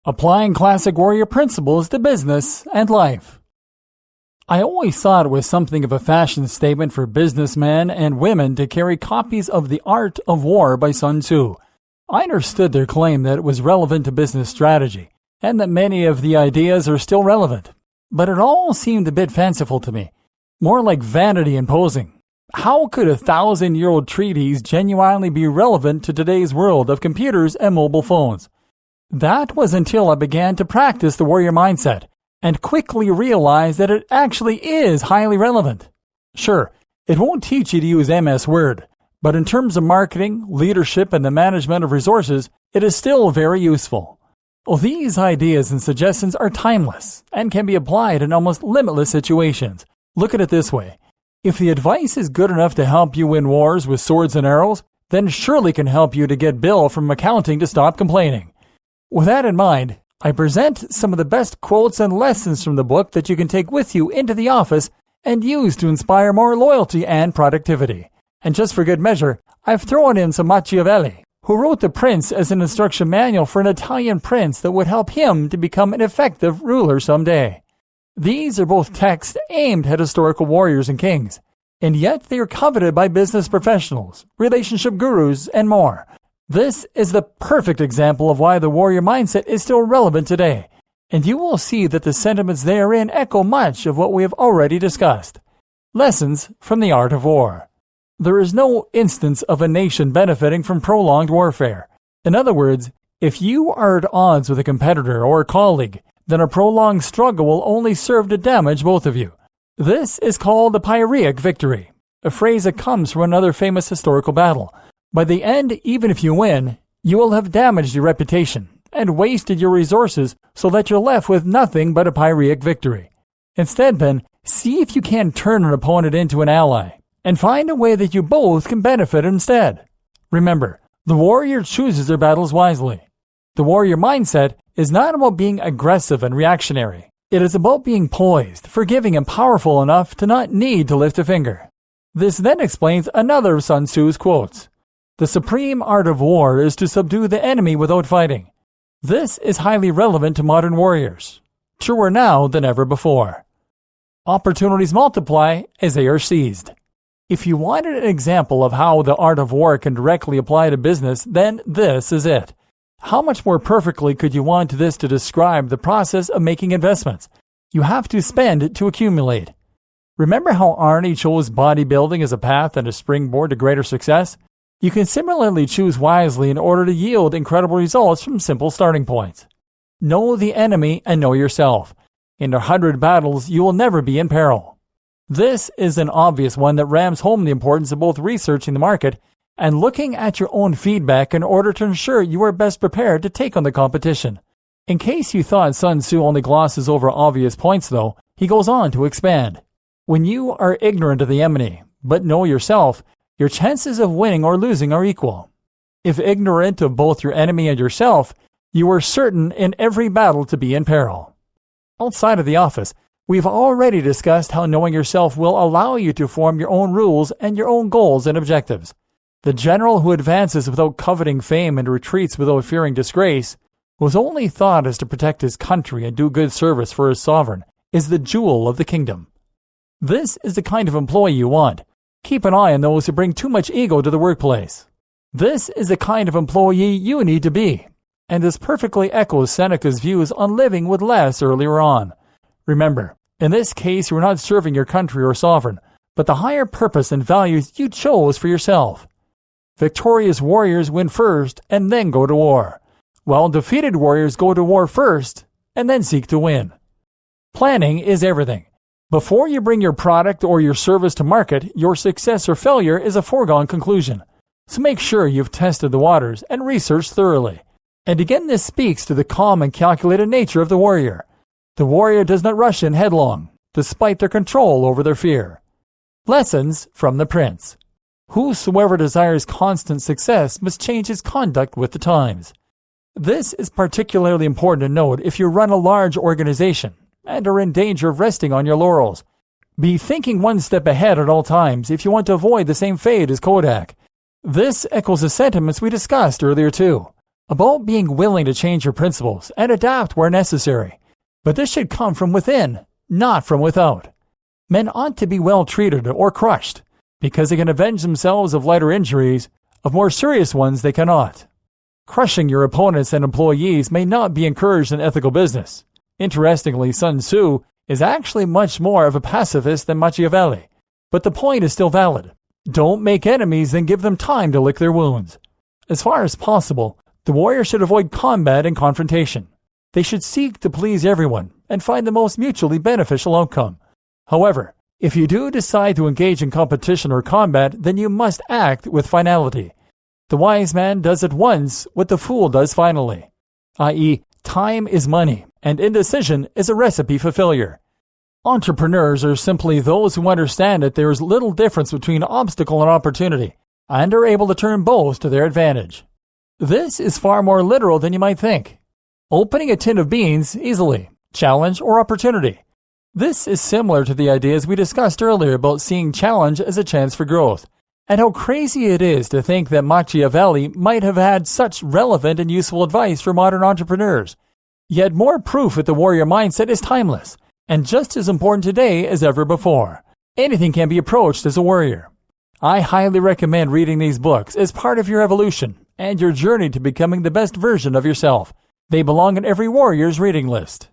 applying classic warrior principles to business and life. I always thought it was something of a fashion statement for businessmen and women to carry copies of The Art of War by Sun Tzu. I understood their claim that it was relevant to business strategy, and that many of the ideas are still relevant. But it all seemed a bit fanciful to me, more like vanity and posing. How could a 1,000-year-old treatise genuinely be relevant to today's world of computers and mobile phones? That was until I began to practice the warrior mindset, and quickly realized that it actually is highly relevant. Sure, it won't teach you to use MS Word, but in terms of marketing, leadership, and the management of resources, it is still very useful. Well, these ideas and suggestions are timeless and can be applied in almost limitless situations. Look at it this way. If the advice is good enough to help you win wars with swords and arrows, then surely can help you to get Bill from accounting to stop complaining. With that in mind, I present some of the best quotes and lessons from the book that you can take with you into the office and use to inspire more loyalty and productivity. And just for good measure, I've thrown in some Machiavelli, who wrote The Prince as an instruction manual for an Italian prince that would help him to become an effective ruler someday. These are both texts aimed at historical warriors and kings, and yet they are coveted by business professionals, relationship gurus, and more. This is the perfect example of why the warrior mindset is still relevant today, and you will see that the sentiments therein echo much of what we have already discussed. Lessons from the Art of War. There is no instance of a nation benefiting from prolonged warfare. In other words, if you are at odds with a competitor or a colleague, then a prolonged struggle will only serve to damage both of you. This is called the Pyrrhic victory, a phrase that comes from another famous historical battle. By the end, even if you win, you will have damaged your reputation and wasted your resources so that you're left with nothing but a Pyrrhic victory. Instead, then, see if you can turn an opponent into an ally and find a way that you both can benefit instead. Remember, the warrior chooses their battles wisely. The warrior mindset is not about being aggressive and reactionary. It is about being poised, forgiving, and powerful enough to not need to lift a finger. This then explains another of Sun Tzu's quotes. The supreme art of war is to subdue the enemy without fighting. This is highly relevant to modern warriors, truer now than ever before. Opportunities multiply as they are seized. If you wanted an example of how the art of war can directly apply to business, then this is it. How much more perfectly could you want this to describe the process of making investments? You have to spend to accumulate. Remember how Arnie chose bodybuilding as a path and a springboard to greater success? You can similarly choose wisely in order to yield incredible results from simple starting points. Know the enemy and know yourself. In 100 battles, you will never be in peril. This is an obvious one that rams home the importance of both researching the market and looking at your own feedback in order to ensure you are best prepared to take on the competition. In case you thought Sun Tzu only glosses over obvious points, though, he goes on to expand. When you are ignorant of the enemy, but know yourself, your chances of winning or losing are equal. If ignorant of both your enemy and yourself, you are certain in every battle to be in peril. Outside of the office, we've already discussed how knowing yourself will allow you to form your own rules and your own goals and objectives. The general who advances without coveting fame and retreats without fearing disgrace, whose only thought is to protect his country and do good service for his sovereign, is the jewel of the kingdom. This is the kind of employee you want. Keep an eye on those who bring too much ego to the workplace. This is the kind of employee you need to be, and this perfectly echoes Seneca's views on living with less earlier on. Remember, in this case you are not serving your country or sovereign, but the higher purpose and values you chose for yourself. Victorious warriors win first and then go to war, while defeated warriors go to war first and then seek to win. Planning is everything. Before you bring your product or your service to market, your success or failure is a foregone conclusion. So make sure you've tested the waters and researched thoroughly. And again, this speaks to the calm and calculated nature of the warrior. The warrior does not rush in headlong, despite their control over their fear. Lessons from the Prince. Whosoever desires constant success must change his conduct with the times. This is particularly important to note if you run a large organization and are in danger of resting on your laurels. Be thinking one step ahead at all times if you want to avoid the same fate as Kodak. This echoes the sentiments we discussed earlier too. about being willing to change your principles and adapt where necessary. But this should come from within, not from without. Men ought to be well treated or crushed, because they can avenge themselves of lighter injuries, of more serious ones they cannot. Crushing your opponents and employees may not be encouraged in ethical business. Interestingly, Sun Tzu is actually much more of a pacifist than Machiavelli, but the point is still valid. Don't make enemies, then give them time to lick their wounds. As far as possible, the warrior should avoid combat and confrontation. They should seek to please everyone and find the most mutually beneficial outcome. However, if you do decide to engage in competition or combat, then you must act with finality. The wise man does at once what the fool does finally, i.e., time is money, and indecision is a recipe for failure. Entrepreneurs are simply those who understand that there is little difference between obstacle and opportunity, and are able to turn both to their advantage. This is far more literal than you might think. Opening a tin of beans easily, challenge or opportunity. This is similar to the ideas we discussed earlier about seeing challenge as a chance for growth, and how crazy it is to think that Machiavelli might have had such relevant and useful advice for modern entrepreneurs. Yet more proof that the warrior mindset is timeless, and just as important today as ever before. Anything can be approached as a warrior. I highly recommend reading these books as part of your evolution and your journey to becoming the best version of yourself. They belong in every warrior's reading list.